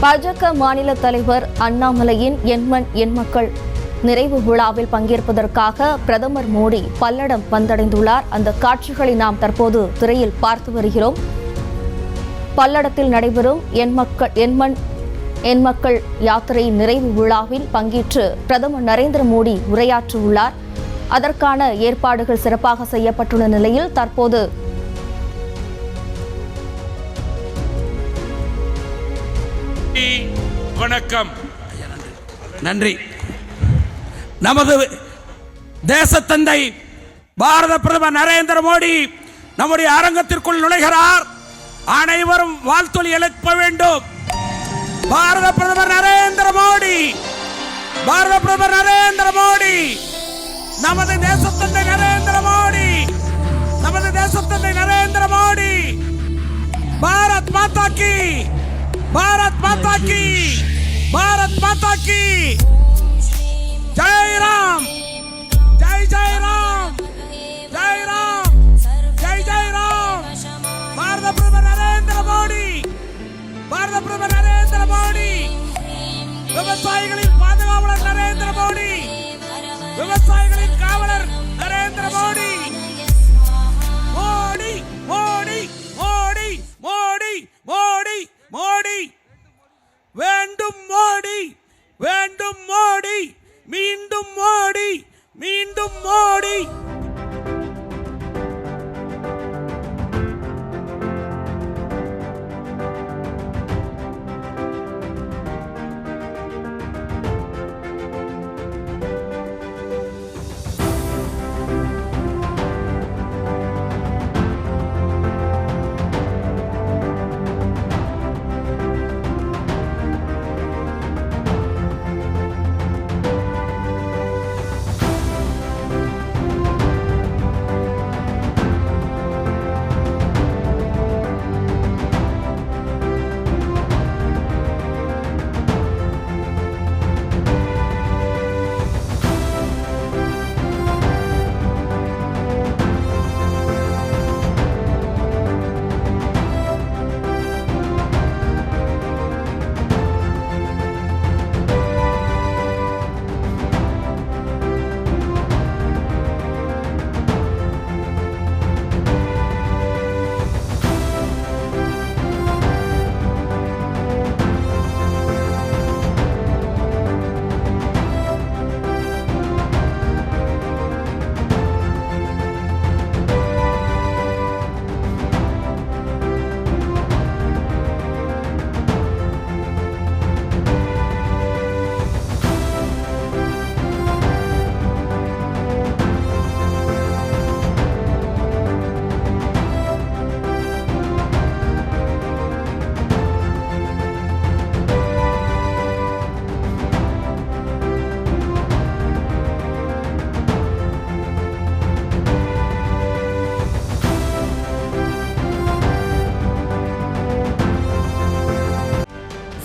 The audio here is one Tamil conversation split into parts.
பாஜக மாநில தலைவர் அண்ணாமலையின் எண்மண் எண்மக்கள் நிறைவு விழாவில் பங்கேற்பதற்காக பிரதமர் மோடி பல்லடம் வந்தடைந்துள்ளார். அந்த காட்சிகளை நாம் தற்போது திரையில் பார்த்து வருகிறோம். பல்லடத்தில் நடைபெறும் எண்மண் எண்மக்கள் யாத்திரை நிறைவு விழாவில் பங்கேற்று பிரதமர் நரேந்திர மோடி உரையாற்றியுள்ளார். அதற்கான ஏற்பாடுகள் சிறப்பாக செய்யப்பட்டுள்ள நிலையில் தற்போது வணக்கம். நன்றி. நமது தேசத்தந்தை பாரத பிரதமர் நரேந்திர மோடி நம்முடைய அரங்கத்திற்குள் நுழைகிறார். அனைவரும் வாழ்த்தொலி எழுப்ப வேண்டும். பாரத பிரதமர் நரேந்திர மோடி, பாரத பிரதமர் நரேந்திர மோடி, நமது தேசத்தந்தை நரேந்திர மோடி, நமது தேசத்தந்தை நரேந்திர மோடி. பாரத் மாதா கி, பாரத் மாதா கி, பாரத் மாதா கி. जय राम, जय जय राम, जय राम, जय जय राम. भारत प्रदमर नरेंद्र मोदी, भारत प्रदमर नरेंद्र मोदी, விவசாயிகளின் பாதுகாவலர் நரேந்திர மோடி, விவசாயிகளின் காவலர் நரேந்திர மோடி. மோடி மோடி மோடி மோடி மோடி மோடி வேண்டும். மோடி வேண்டும். மோடி மீண்டும். மோடி மீண்டும். மோடி.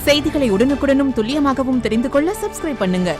செய்திகளை உடனுக்குடனும் துல்லியமாகவும் தெரிந்து கொள்ள சப்ஸ்கிரைப் பண்ணுங்க.